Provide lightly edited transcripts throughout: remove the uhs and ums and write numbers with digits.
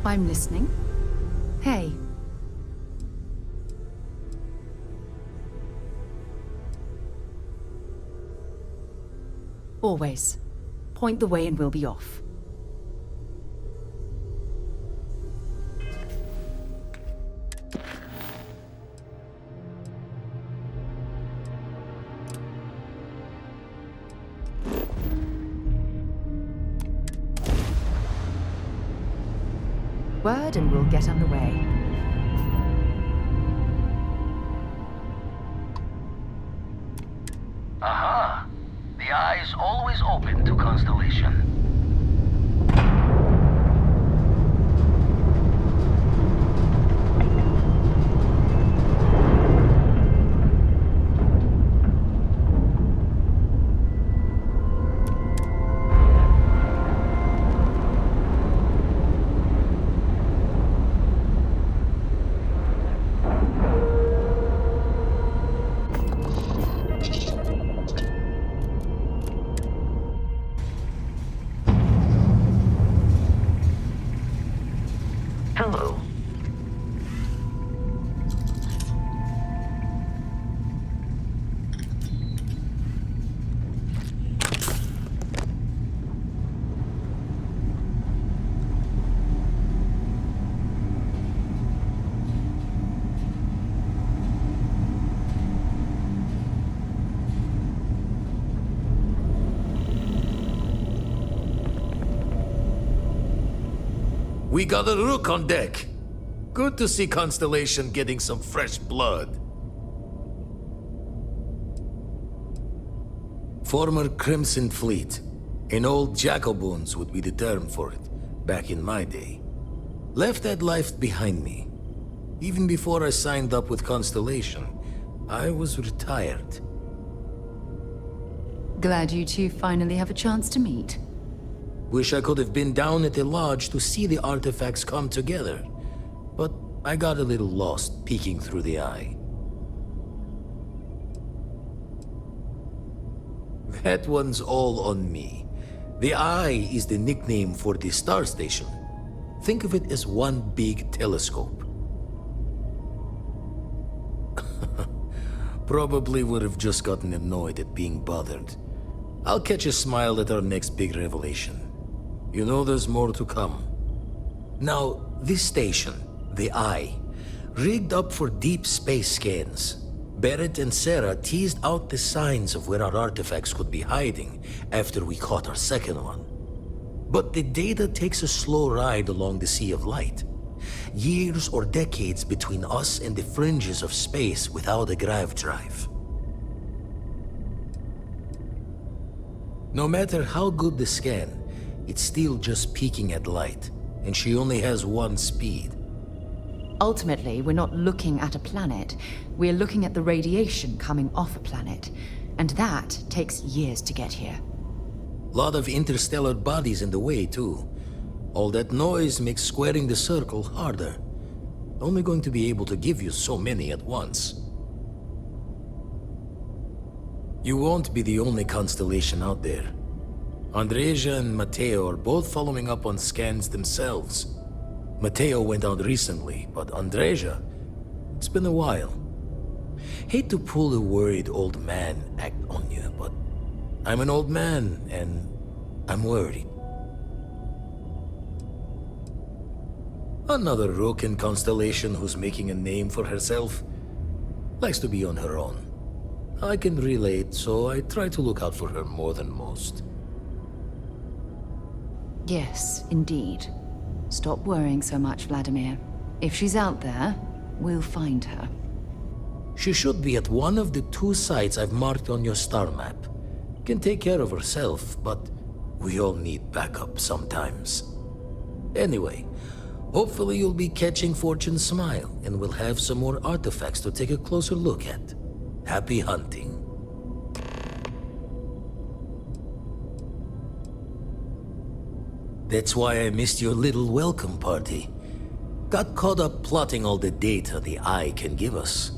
I'm listening. Hey. Always. Point the way and we'll be off. Word and we'll get underway. Aha! The eye is always open to Constellation. Hello. We got a rook on deck. Good to see Constellation getting some fresh blood. Former Crimson Fleet. An old Jacoboons would be the term for it, back in my day. Left that life behind me. Even before I signed up with Constellation, I was retired. Glad you two finally have a chance to meet. Wish I could have been down at the lodge to see the artifacts come together. But I got a little lost peeking through the eye. That one's all on me. The eye is the nickname for the star station. Think of it as one big telescope. Probably would have just gotten annoyed at being bothered. I'll catch a smile at our next big revelation. You know there's more to come. Now, this station, the Eye, rigged up for deep space scans. Barrett and Sarah teased out the signs of where our artifacts could be hiding after we caught our second one. But the data takes a slow ride along the Sea of Light. Years or decades between us and the fringes of space without a grav drive. No matter how good the scan, it's still just peeking at light, and she only has one speed. Ultimately, we're not looking at a planet. We're looking at the radiation coming off a planet. And that takes years to get here. Lot of interstellar bodies in the way, too. All that noise makes squaring the circle harder. Only going to be able to give you so many at once. You won't be the only constellation out there. Andreja and Matteo are both following up on scans themselves. Matteo went out recently, but Andreja, it's been a while. Hate to pull a worried old man act on you, but I'm an old man, and I'm worried. Another rook in Constellation who's making a name for herself. Likes to be on her own. I can relate, so I try to look out for her more than most. Yes, indeed. Stop worrying so much, Vladimir. If she's out there, we'll find her. She should be at one of the 2 sites I've marked on your star map. Can take care of herself, but we all need backup sometimes. Anyway, hopefully you'll be catching Fortune's smile, and we'll have some more artifacts to take a closer look at. Happy hunting. That's why I missed your little welcome party. Got caught up plotting all the data the Eye can give us.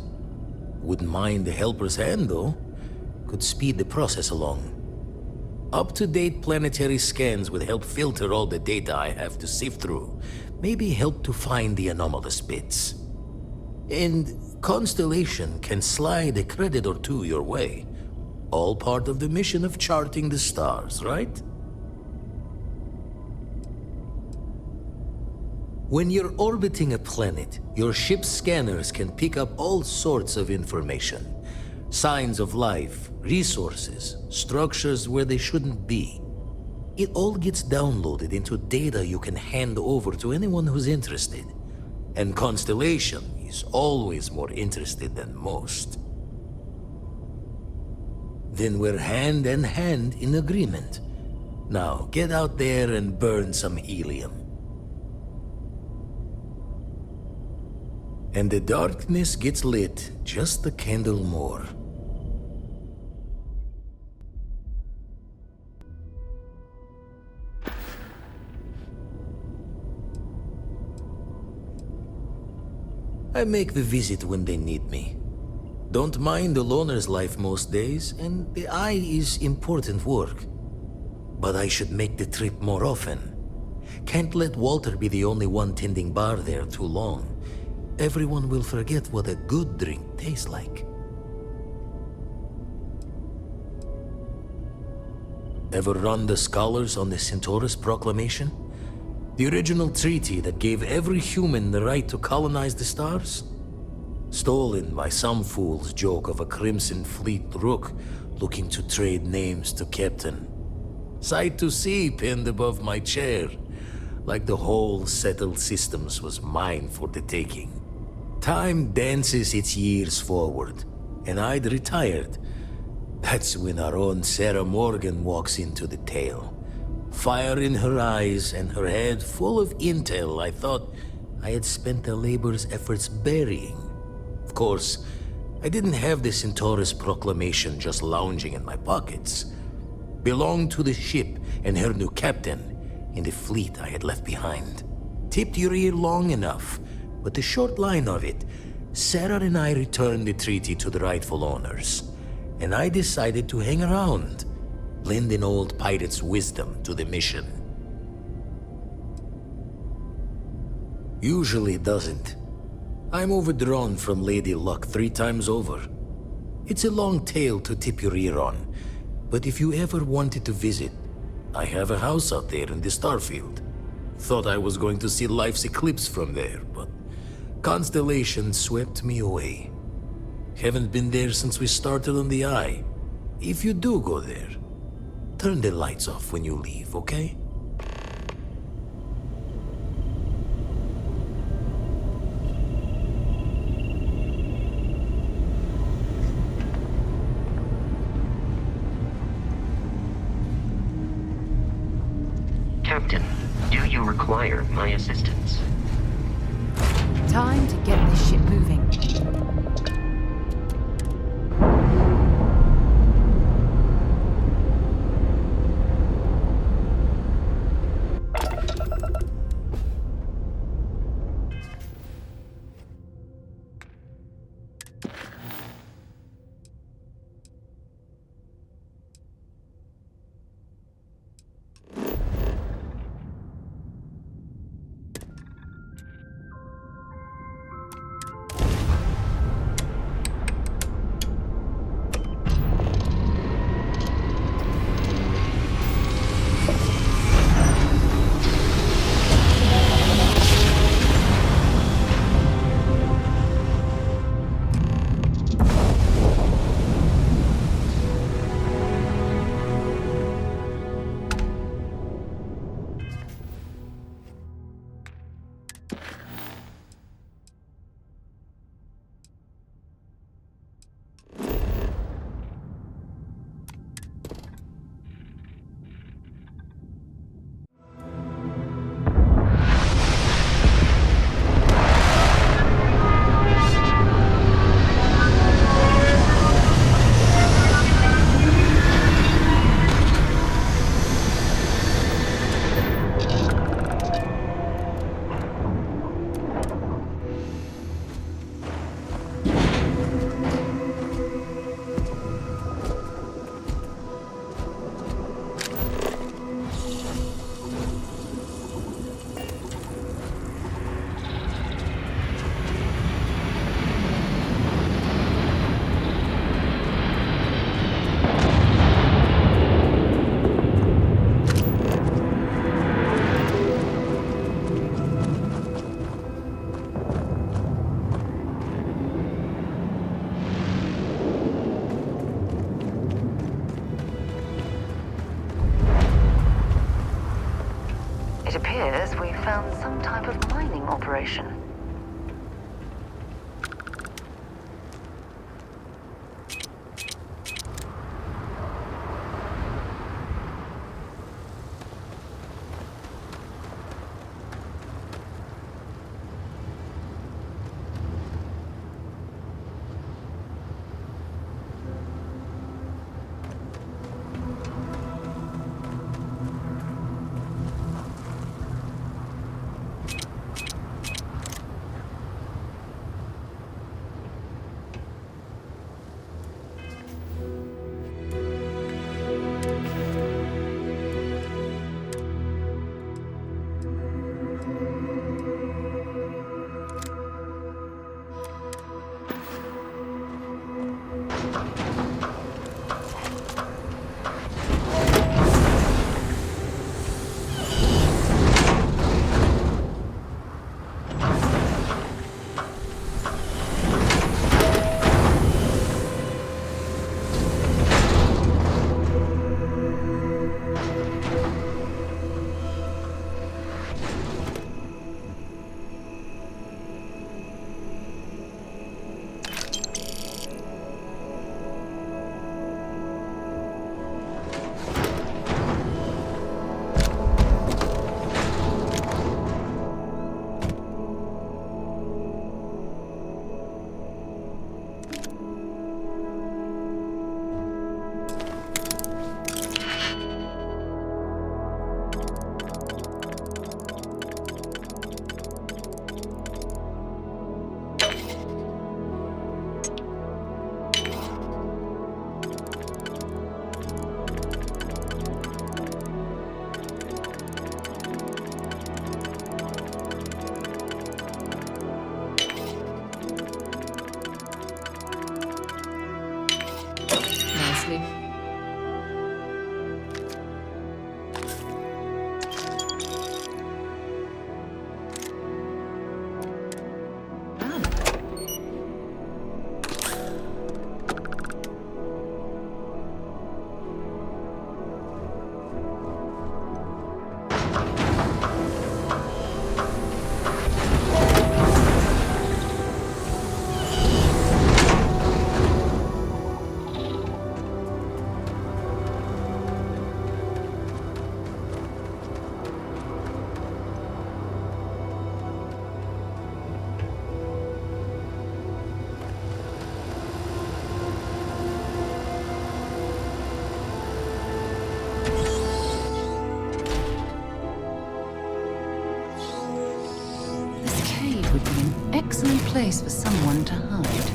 Wouldn't mind a helper's hand, though. Could speed the process along. Up-to-date planetary scans would help filter all the data I have to sift through. maybe help to find the anomalous bits. And Constellation can slide a credit or two your way. All part of the mission of charting the stars, right? When you're orbiting a planet, your ship's scanners can pick up all sorts of information. Signs of life, resources, structures where they shouldn't be. It all gets downloaded into data you can hand over to anyone who's interested. And Constellation is always more interested than most. Then we're hand in hand in agreement. Now get out there and burn some helium. And the darkness gets lit just a candle more. I make the visit when they need me. Don't mind the loner's life most days, and the eye is important work. But I should make the trip more often. Can't let Walter be the only one tending bar there too long. Everyone will forget what a good drink tastes like. Ever run the scholars on the Centaurus Proclamation? The original treaty that gave every human the right to colonize the stars? Stolen by some fool's joke of a Crimson Fleet rook looking to trade names to Captain. Sight to see pinned above my chair, like the whole settled systems was mine for the taking. Time dances its years forward, and I'd retired. That's when our own Sarah Morgan walks into the tale. Fire in her eyes and her head full of intel I thought I had spent a labor's efforts burying. Of course, I didn't have the Centaurus Proclamation just lounging in my pockets. Belonged to the ship and her new captain in the fleet I had left behind. Tipped your ear long enough, but the short line of it, Sarah and I returned the treaty to the rightful owners, and I decided to hang around, lend an old pirate's wisdom to the mission. Usually it doesn't. I'm overdrawn from Lady Luck 3 times over. It's a long tale to tip your ear on, but if you ever wanted to visit, I have a house out there in the Starfield. Thought I was going to see life's eclipse from there, but Constellation swept me away. Haven't been there since we started on the Eye. If you do go there, turn the lights off when you leave, okay? Captain, do you require my assistance? Time to get this ship moving. appears we found some type of mining operation. Nicely. Would be an excellent place for someone to hide.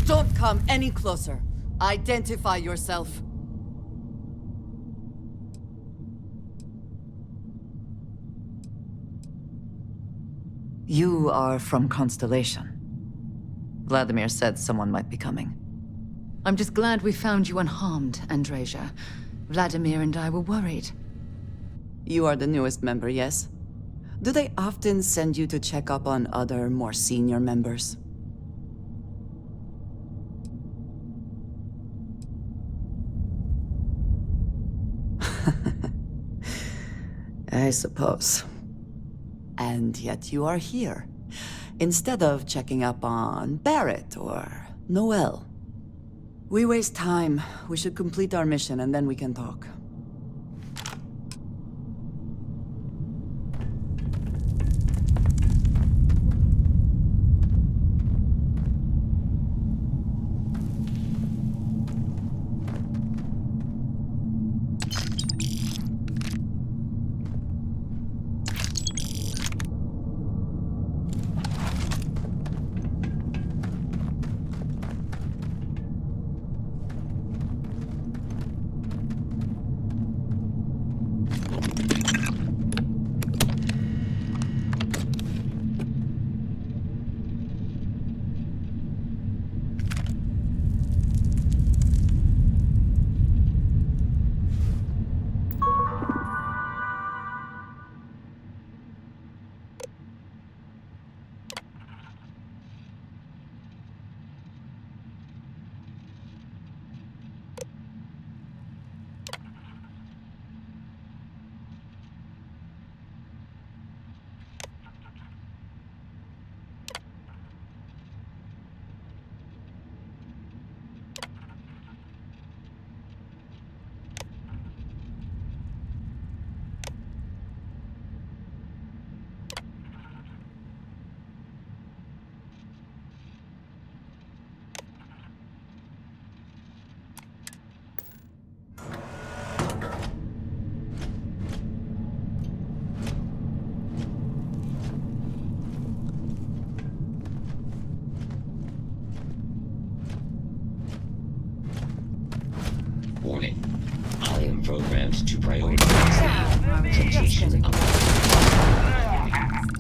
Don't come any closer. Identify yourself. You are from Constellation. Vladimir said someone might be coming. I'm just glad we found you unharmed, Andreja. Vladimir and I were worried. You are the newest member, yes? Do they often send you to check up on other, more senior members? I suppose. And yet you are here, instead of checking up on Barrett or Noel. We waste time. We should complete our mission and then we can talk. Warning. I am programmed to prioritize the completion of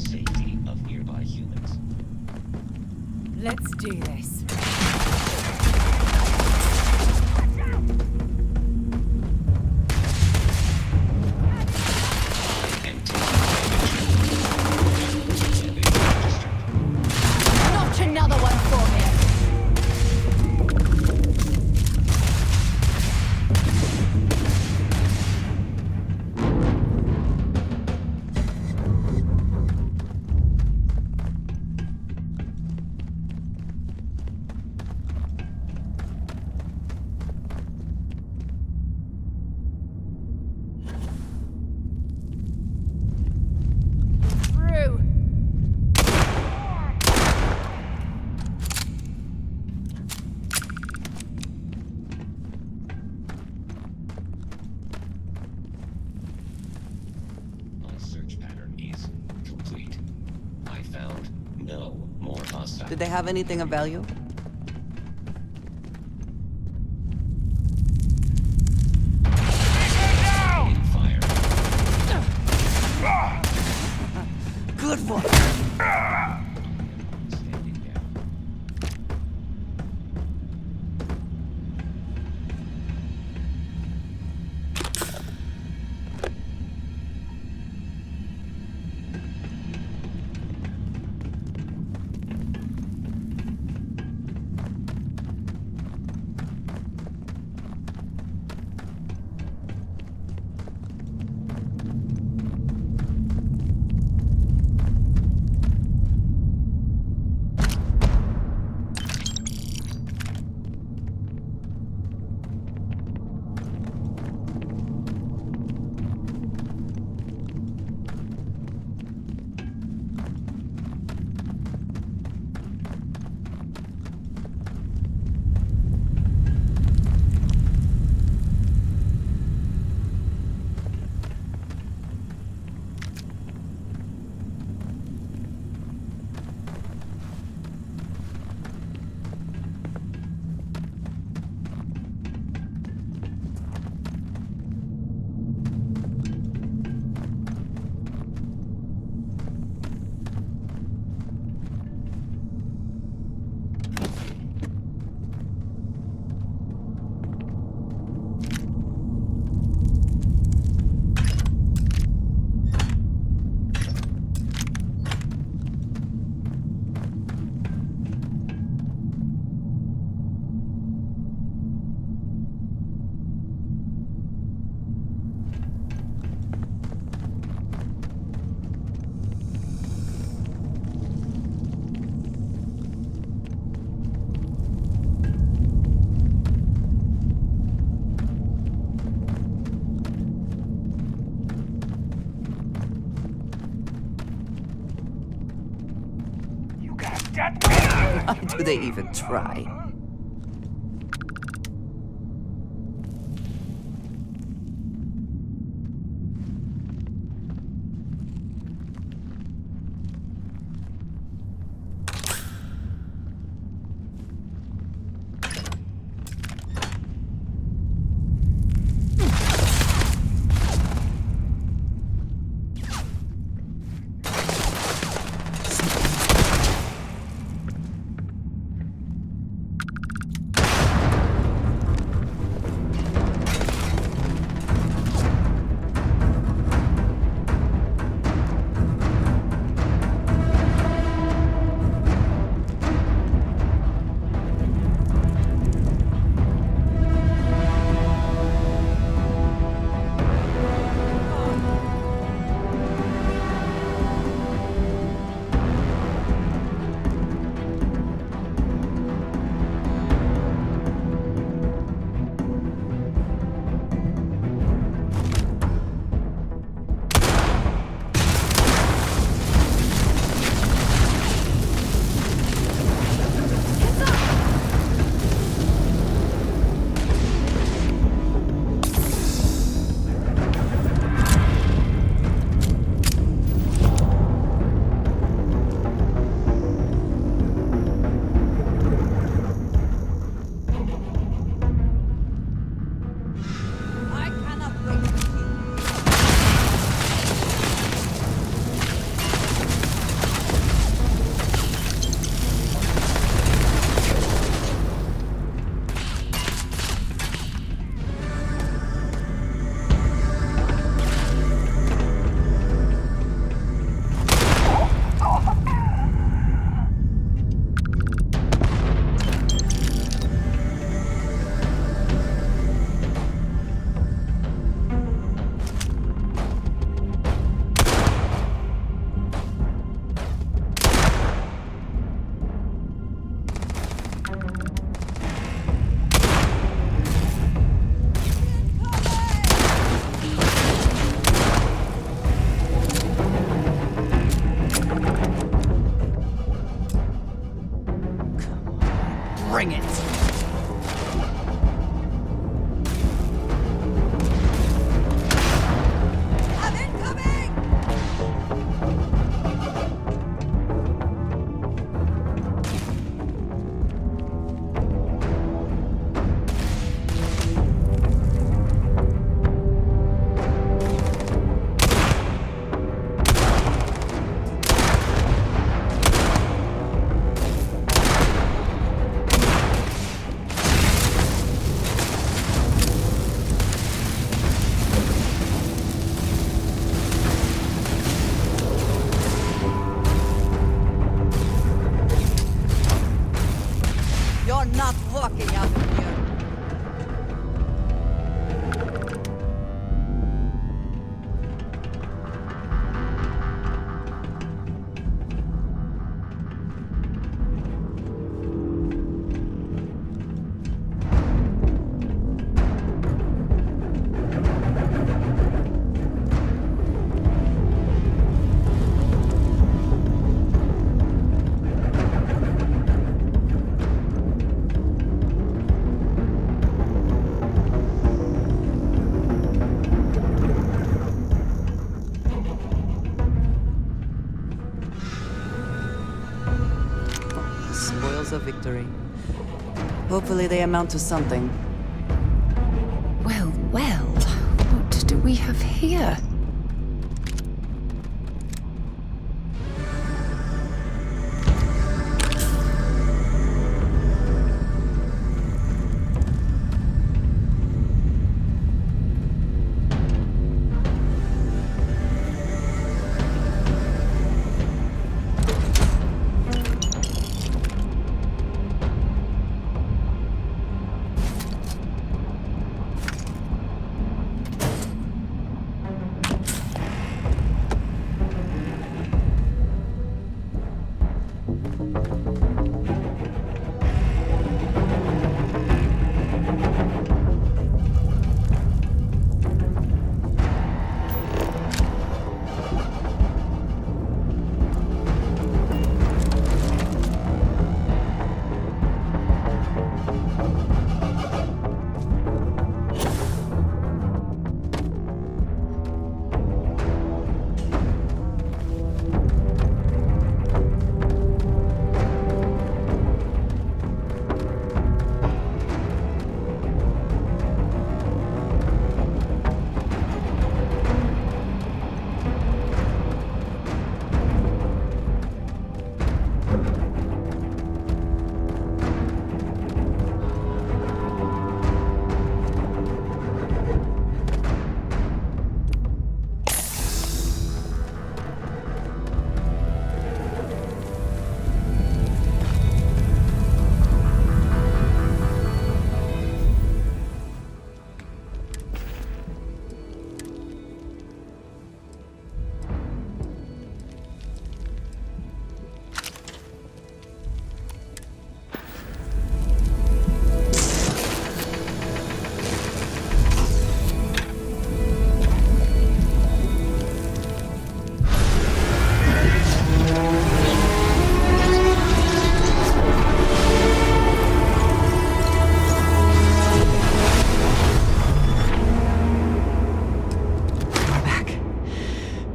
safety of nearby humans. Let's do this. And taking damage. Not another one for me. Through. My search pattern is complete. I found no more hostile. Did they have anything of value? Fire. Good one. Standing down. Do they even try? Bring it! I'm incoming! You're not walking out of here. Spoils of victory. Hopefully they amount to something. Well, well, what do we have here?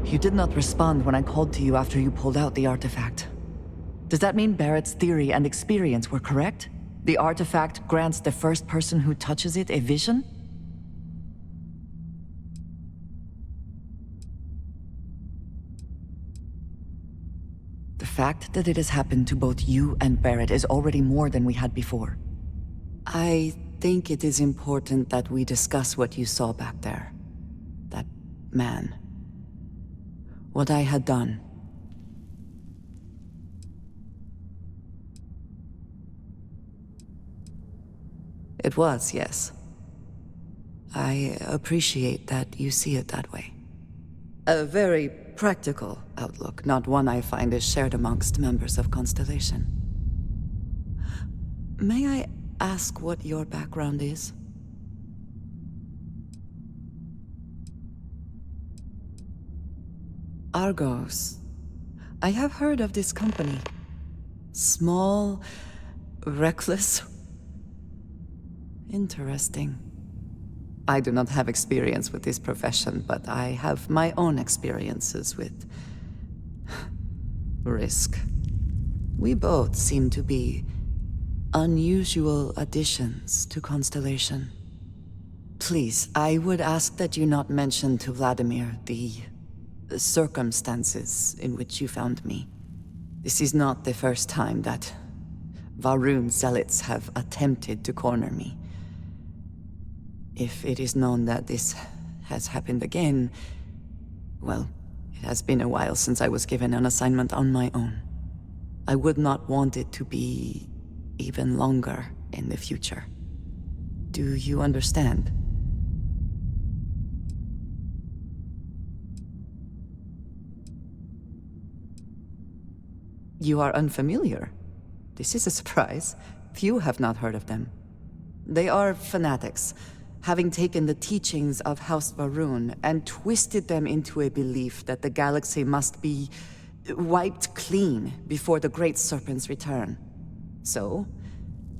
You did not respond when I called to you after you pulled out the artifact. Does that mean Barrett's theory and experience were correct? The artifact grants the first person who touches it a vision? The fact that it has happened to both you and Barrett is already more than we had before. I think it is important that we discuss what you saw back there. That man. What I had done. It was, yes. I appreciate that you see it that way. A very practical outlook, not one I find is shared amongst members of Constellation. May I ask what your background is? Argos. I have heard of this company. Small, Reckless? Interesting. I do not have experience with this profession, but I have my own experiences with risk. We both seem to be unusual additions to Constellation. Please, I would ask that you not mention to Vladimir the circumstances in which you found me. This is not the first time that Varun zealots have attempted to corner me. If it is known that this has happened again, well, it has been a while since I was given an assignment on my own. I would not want it to be even longer in the future. Do you understand? You are unfamiliar. This is a surprise. Few have not heard of them. They are fanatics, having taken the teachings of House Varun and twisted them into a belief that the galaxy must be wiped clean before the Great Serpent's return. So,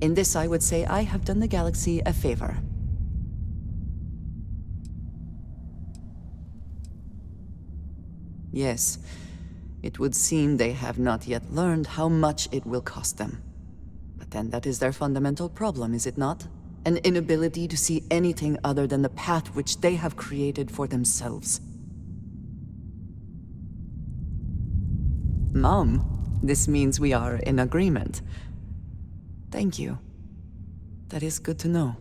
in this I would say I have done the galaxy a favor. Yes, it would seem they have not yet learned how much it will cost them. But then that is their fundamental problem, is it not? An inability to see anything other than the path which they have created for themselves. Mom, this means we are in agreement. Thank you. That is good to know.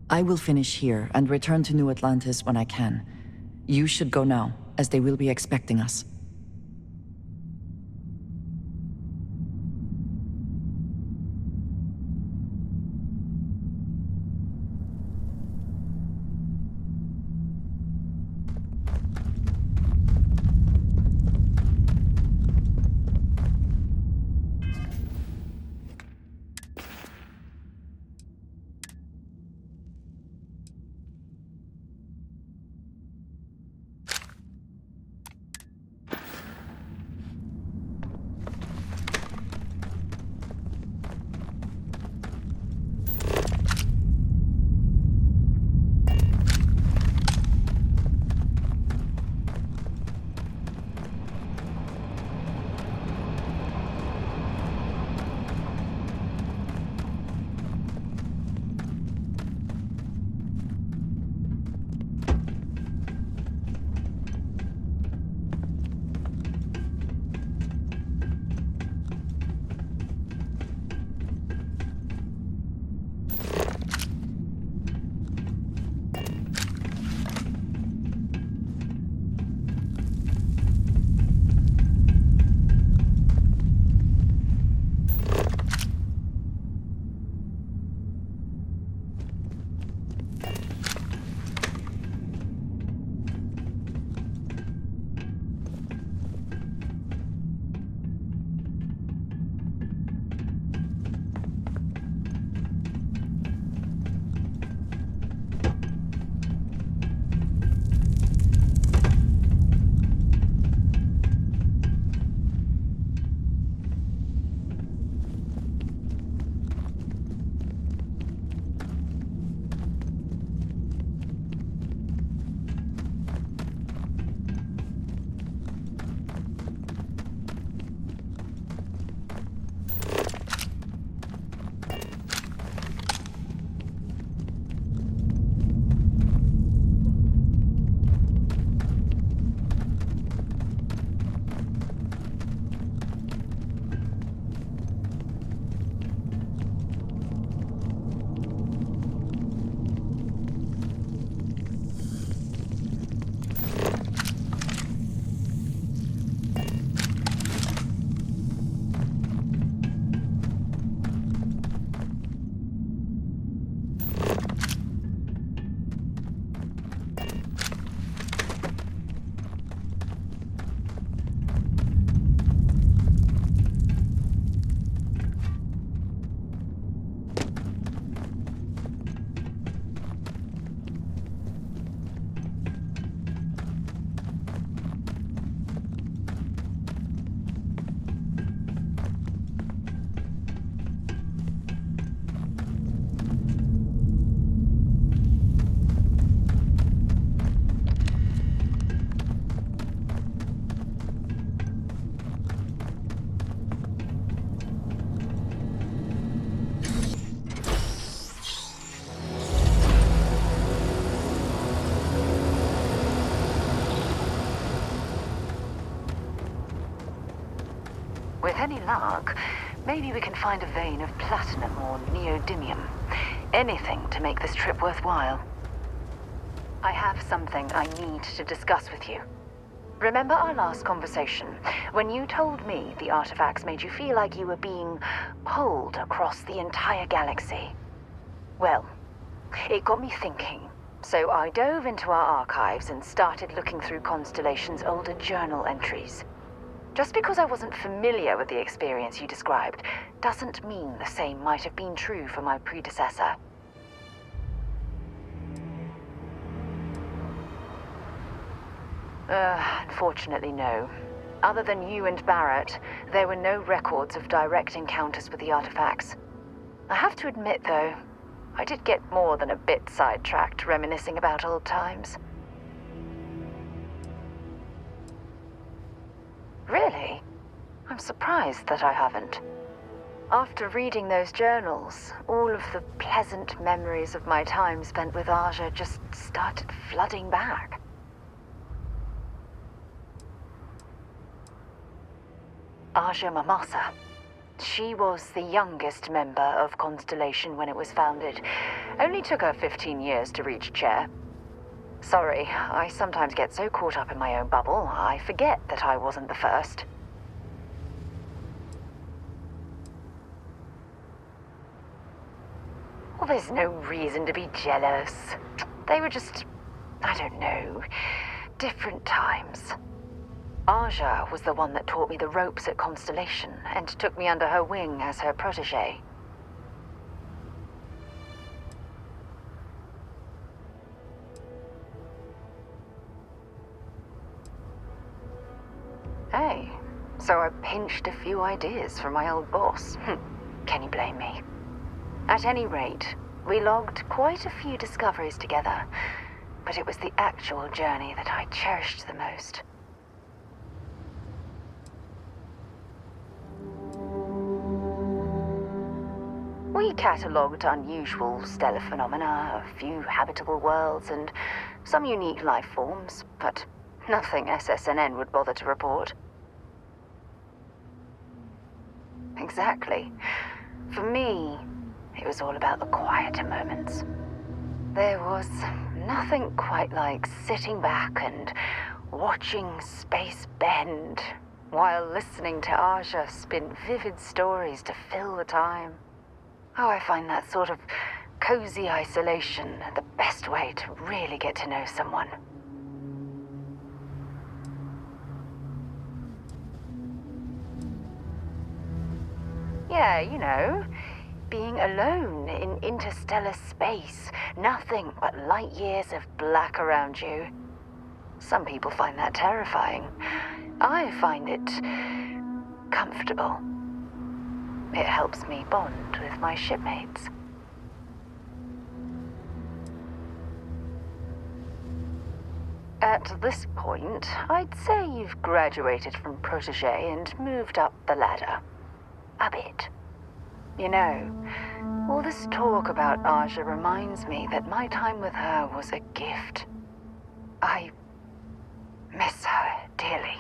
I will finish here and return to New Atlantis when I can. You should go now, as they will be expecting us. any luck, maybe we can find a vein of platinum or neodymium. Anything to make this trip worthwhile. I have something I need to discuss with you. Remember our last conversation, when you told me the artifacts made you feel like you were being pulled across the entire galaxy? Well, it got me thinking. So I dove into our archives and started looking through Constellation's older journal entries. Just because I wasn't familiar with the experience you described, doesn't mean the same might have been true for my predecessor. Unfortunately, no. Other than you and Barrett, there were no records of direct encounters with the artifacts. I have to admit, though, I did get more than a bit sidetracked reminiscing about old times. Really? I'm surprised that I haven't. After reading those journals, all of the pleasant memories of my time spent with Aja just started flooding back. Aja Mamasa. She was the youngest member of Constellation when it was founded. Only took her 15 years to reach chair. Sorry, I sometimes get so caught up in my own bubble, I forget that I wasn't the first. Well, there's no reason to be jealous. They were just, I don't know, different times. Aja was the one that taught me the ropes at Constellation and took me under her wing as her protege. Hey, so I pinched a few ideas from my old boss. Can you blame me? At any rate, we logged quite a few discoveries together, but it was the actual journey that I cherished the most. We catalogued unusual stellar phenomena, a few habitable worlds, and some unique life forms, but nothing SSNN would bother to report. Exactly. For me, it was all about the quieter moments. There was nothing quite like sitting back and watching space bend while listening to Aja spin vivid stories to fill the time. Oh, I find that sort of cozy isolation the best way to really get to know someone. Yeah, you know, being alone in interstellar space, nothing but light years of black around you. Some people find that terrifying. I find it comfortable. It helps me bond with my shipmates. At this point, I'd say you've graduated from protege and moved up the ladder. A bit. You know, all this talk about Aja reminds me that my time with her was a gift. I miss her dearly.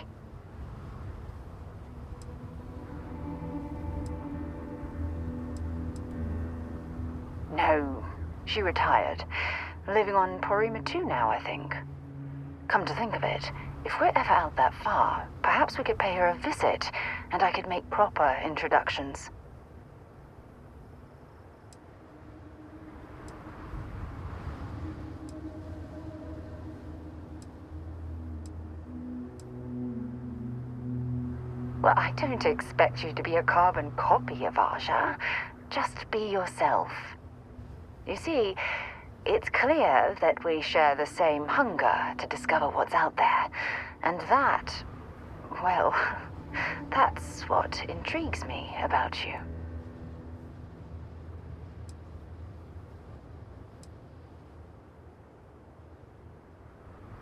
No, she retired. Living on Porima 2 now, I think. Come to think of it, if we're ever out that far, perhaps we could pay her a visit, and I could make proper introductions. Well, I don't expect you to be a carbon copy of Aja. Just be yourself. You see, it's clear that we share the same hunger to discover what's out there. And that, well, that's what intrigues me about you.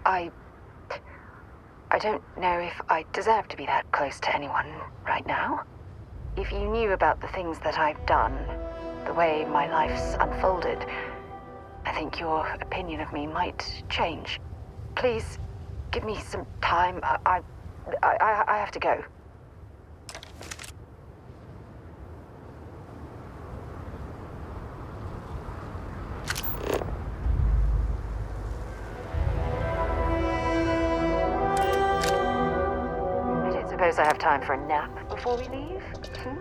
I don't know if I deserve to be that close to anyone right now. If you knew about the things that I've done, the way my life's unfolded, I think your opinion of me might change. Please, give me some time. I have to go. suppose I have time for a nap before we leave? Hmm?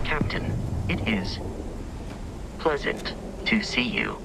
Captain, it is pleasant to see you.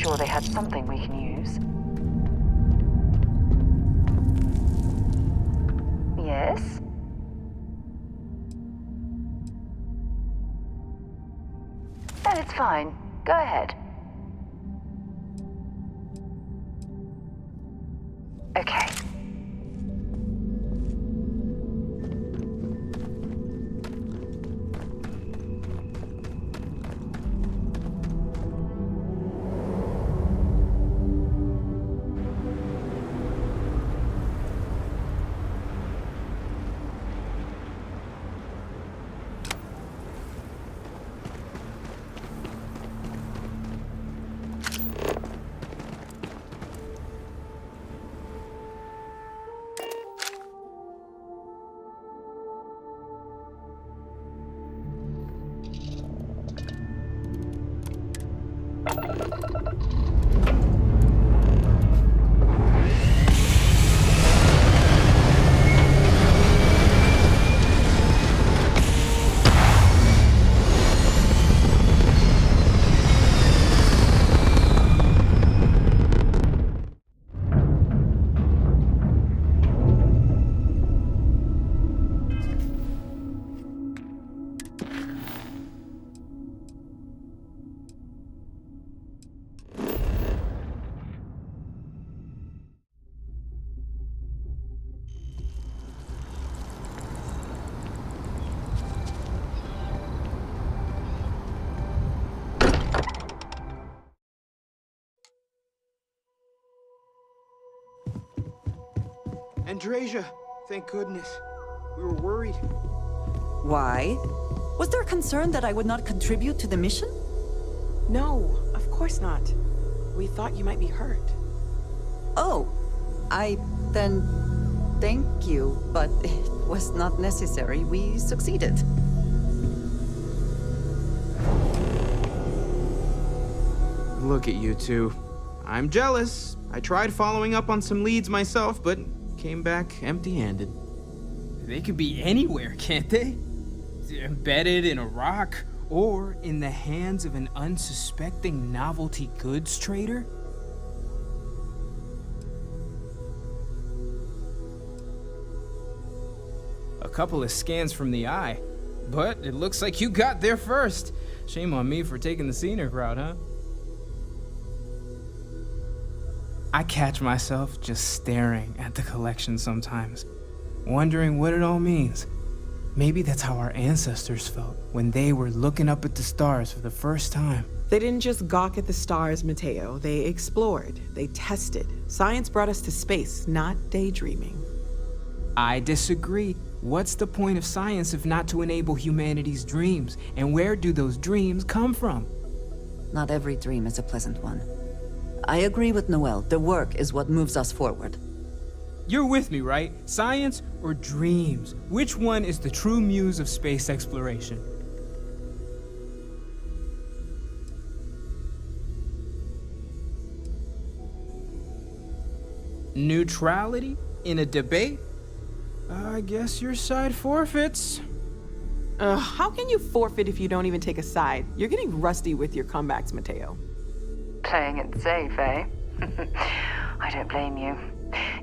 sure they had something we can use. Yes? Then it's fine. Go ahead. Okay. Andrasia, thank goodness. We were worried. Why? Was there concern that I would not contribute to the mission? No, of course not. We thought you might be hurt. Oh, then thank you, but it was not necessary. We succeeded. Look at you two. I'm jealous. I tried following up on some leads myself, but came back empty-handed. They could be anywhere, can't they? Embedded in a rock, or in the hands of an unsuspecting novelty goods trader? A couple of scans from the eye, but it looks like you got there first. Shame on me for taking the scenic route, huh? I catch myself just staring at the collection sometimes, wondering what it all means. Maybe that's how our ancestors felt when they were looking up at the stars for the first time. They didn't just gawk at the stars, Mateo. They explored. They tested. Science brought us to space, not daydreaming. I disagree. What's the point of science if not to enable humanity's dreams? And where do those dreams come from? Not every dream is a pleasant one. I agree with Noel. The work is what moves us forward. You're with me, right? Science or dreams? Which one is the true muse of space exploration? Neutrality in a debate? I guess your side forfeits. How can you forfeit if you don't even take a side? You're getting rusty with your comebacks, Mateo. Playing it safe, eh? I don't blame you.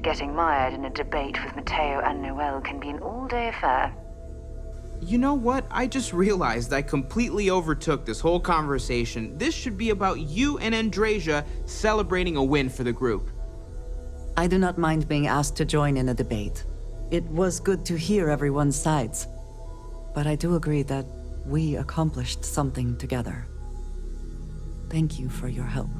Getting mired in a debate with Mateo and Noel can be an all-day affair. You know what? I just realized I completely overtook this whole conversation. This should be about you and Andrasia celebrating a win for the group. I do not mind being asked to join in a debate. It was good to hear everyone's sides. But I do agree that we accomplished something together. Thank you for your help.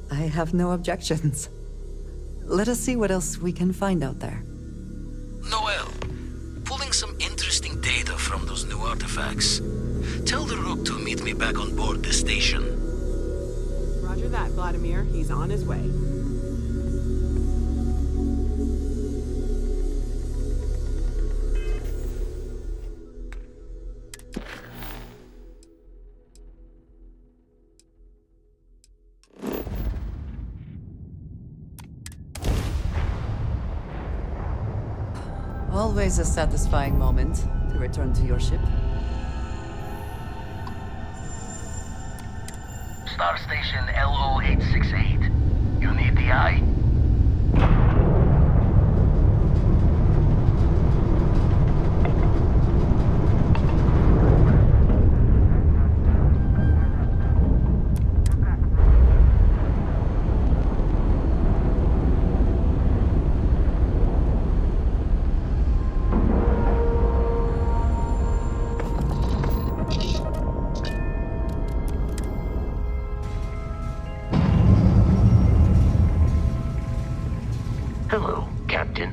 I have no objections. Let us see what else we can find out there. Noel, pulling some interesting data from those new artifacts. Tell the Rook to meet me back on board the station. Roger that, Vladimir. He's on his way. Always a satisfying moment to return to your ship. Star Station LO868. You need the eye? Hello, Captain.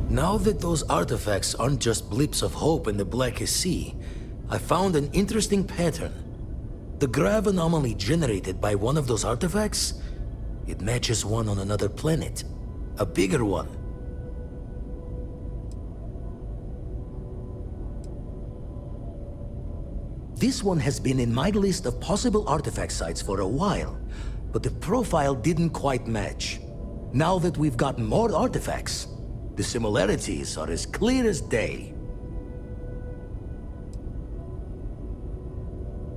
Now that those artifacts aren't just blips of hope in the blackest sea, I found an interesting pattern. The grav anomaly generated by one of those artifacts, it matches one on another planet. A bigger one. This one has been in my list of possible artifact sites for a while, but the profile didn't quite match. Now that we've gotten more artifacts, the similarities are as clear as day.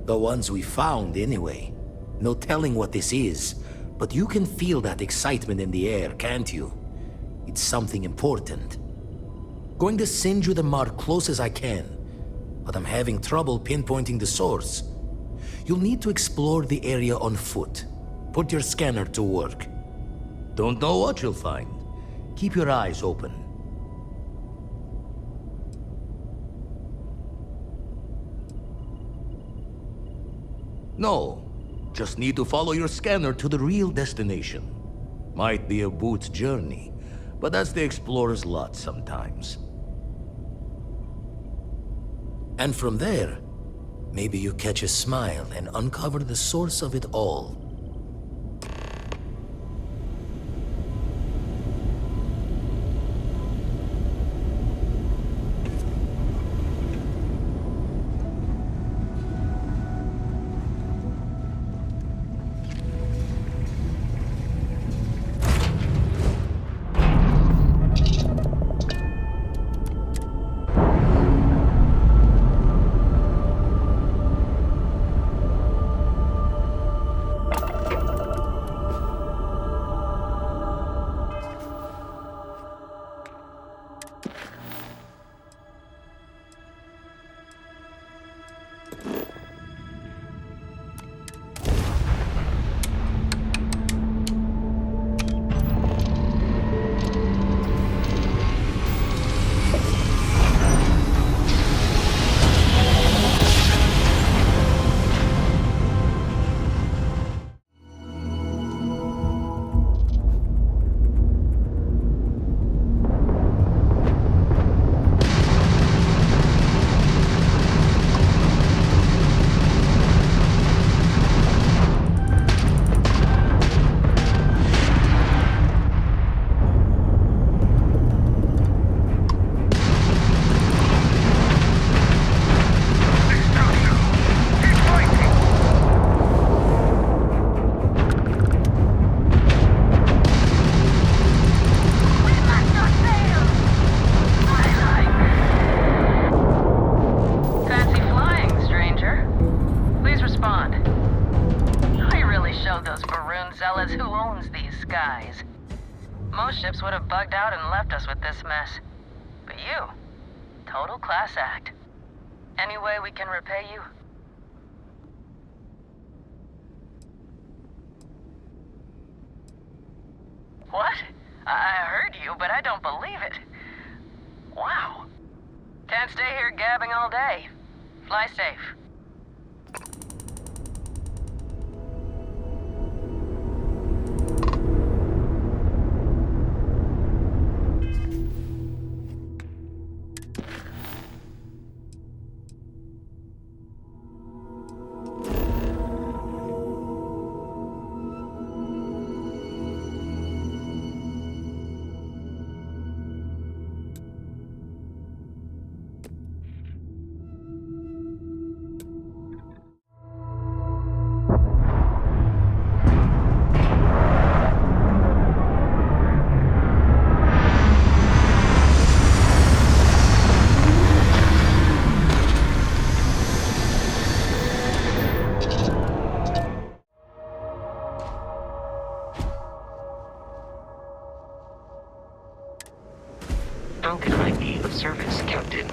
The ones we found, anyway. No telling what this is, but you can feel that excitement in the air, can't you? It's something important. Going to send you the mark close as I can, but I'm having trouble pinpointing the source. You'll need to explore the area on foot. Put your scanner to work. Don't know what you'll find. Keep your eyes open. No, just need to follow your scanner to the real destination. Might be a boot's journey, but that's the explorer's lot sometimes. And from there, maybe you catch a smile and uncover the source of it all. Most ships would have bugged out and left us with this mess. But you, total class act. Any way we can repay you? What? I heard you, but I don't believe it. Wow. Can't stay here gabbing all day. Fly safe. How can I be of service, Captain?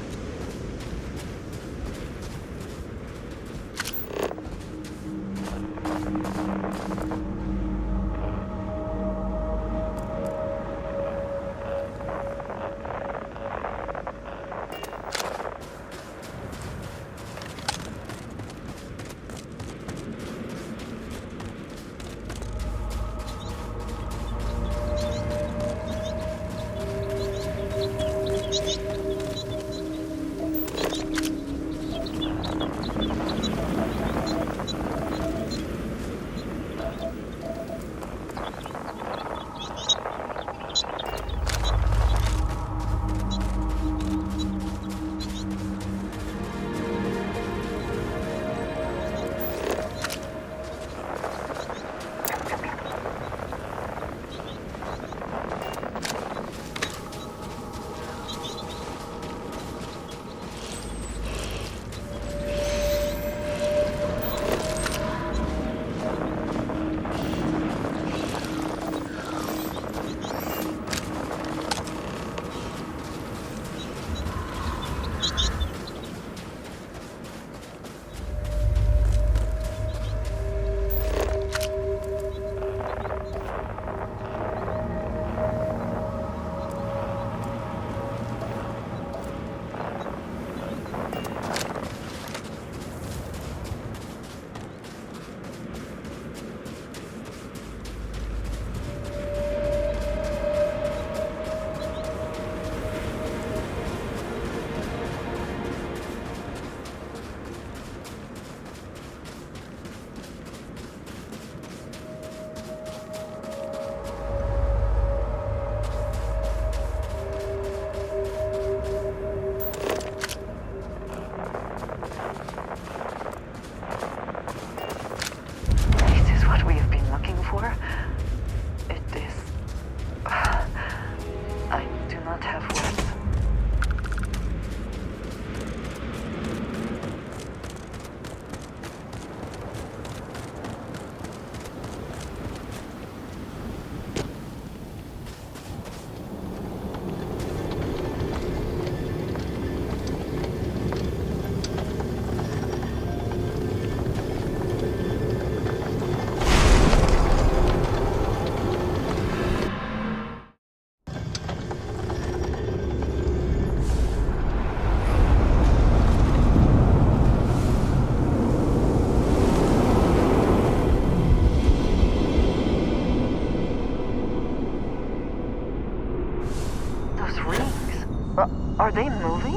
Are they moving?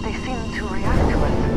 They seem to react to us.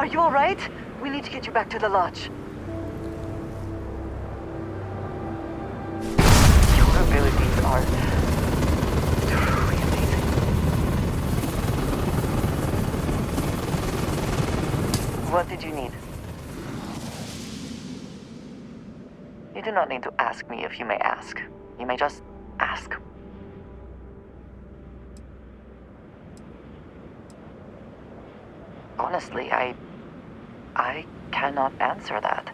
Are you alright? We need to get you back to the lodge. Your abilities are truly amazing. What did you need? You do not need to ask me if you may ask. You may just ask. Honestly, I cannot answer that.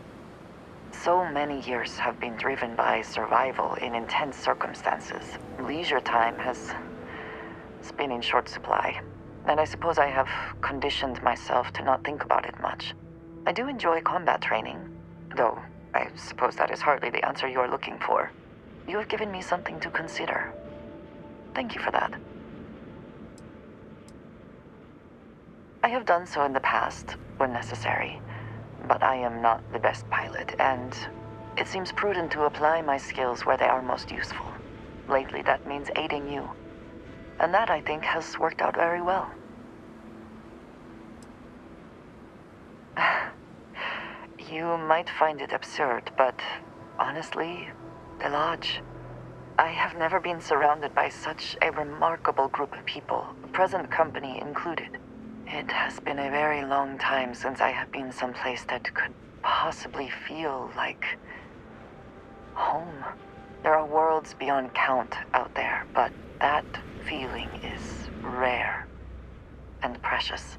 So many years have been driven by survival in intense circumstances. Leisure time has been in short supply, and I suppose I have conditioned myself to not think about it much. I do enjoy combat training, though I suppose that is hardly the answer you are looking for. You have given me something to consider. Thank you for that. I have done so in the past, when necessary, but I am not the best pilot, and it seems prudent to apply my skills where they are most useful. Lately, that means aiding you, and that, I think, has worked out very well. You might find it absurd, but honestly, the Lodge... I have never been surrounded by such a remarkable group of people, present company included. It has been a very long time since I have been someplace that could possibly feel like home. There are worlds beyond count out there, but that feeling is rare and precious.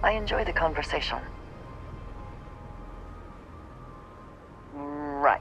I enjoy the conversation. Right.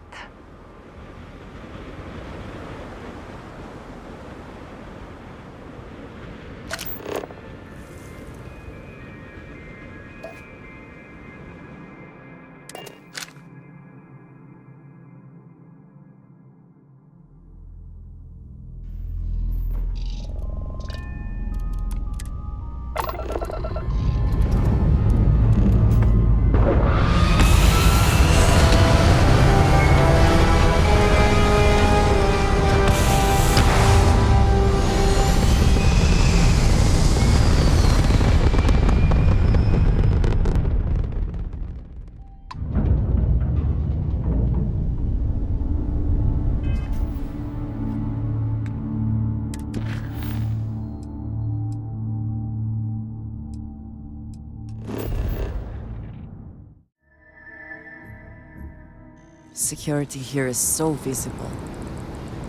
Security here is so visible.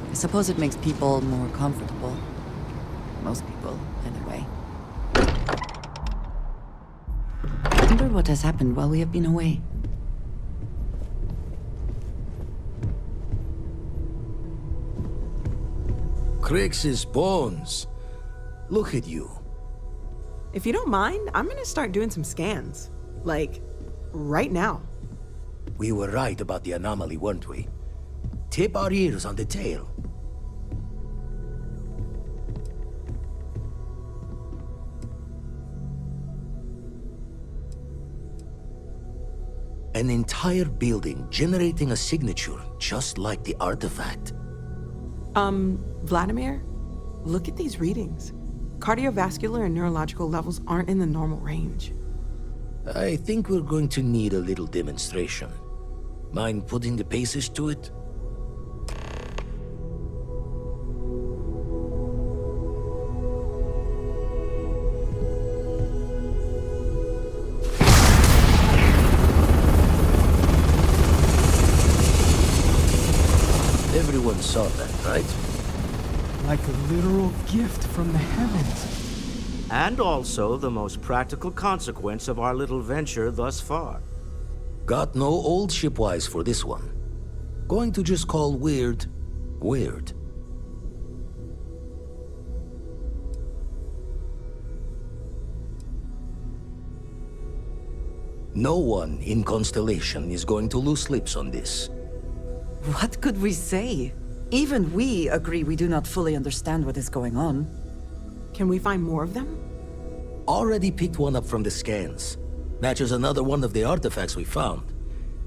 I suppose it makes people more comfortable. Most people, anyway. I wonder what has happened while we have been away. Crix's bones. Look at you. If you don't mind, I'm gonna start doing some scans. Like, right now. We were right about the anomaly, weren't we? Tip our ears on the tail. An entire building generating a signature just like the artifact. Vladimir, look at these readings. Cardiovascular and neurological levels aren't in the normal range. I think we're going to need a little demonstration. Mind putting the paces to it? Everyone saw that, right? Like a literal gift from the heavens. And also the most practical consequence of our little venture thus far. Got no old shipwise for this one. Going to just call weird, weird. No one in Constellation is going to lose slips on this. What could we say? Even we agree we do not fully understand what is going on. Can we find more of them? Already picked one up from the scans. Matches another one of the artifacts we found.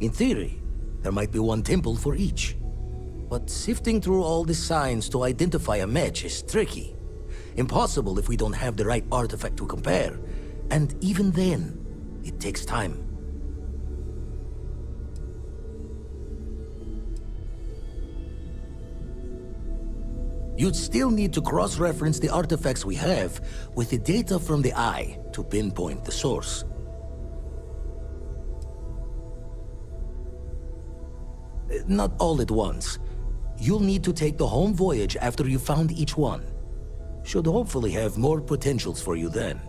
In theory, there might be one temple for each. But sifting through all the signs to identify a match is tricky. Impossible if we don't have the right artifact to compare. And even then, it takes time. You'd still need to cross-reference the artifacts we have with the data from the Eye to pinpoint the source. Not all at once. You'll need to take the home voyage after you found each one. Should hopefully have more potentials for you then.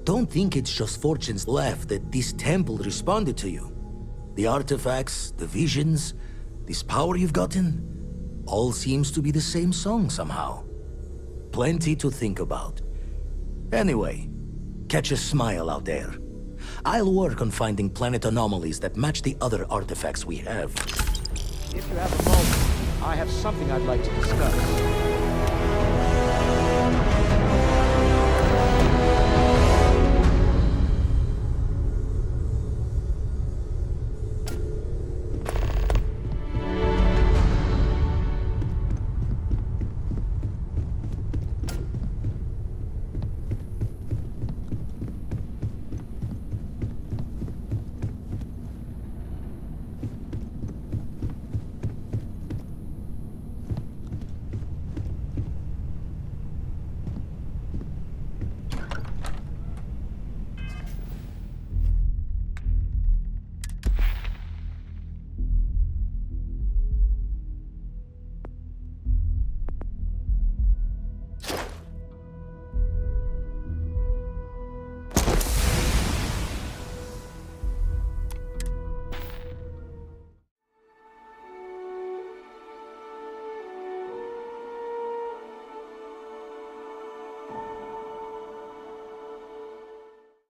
Don't think it's just fortunes left that this temple responded to you. The artifacts, the visions, this power you've gotten, all seems to be the same song somehow. Plenty to think about. Anyway, catch a smile out there. I'll work on finding planet anomalies that match the other artifacts we have. If you have a moment, I have something I'd like to discuss.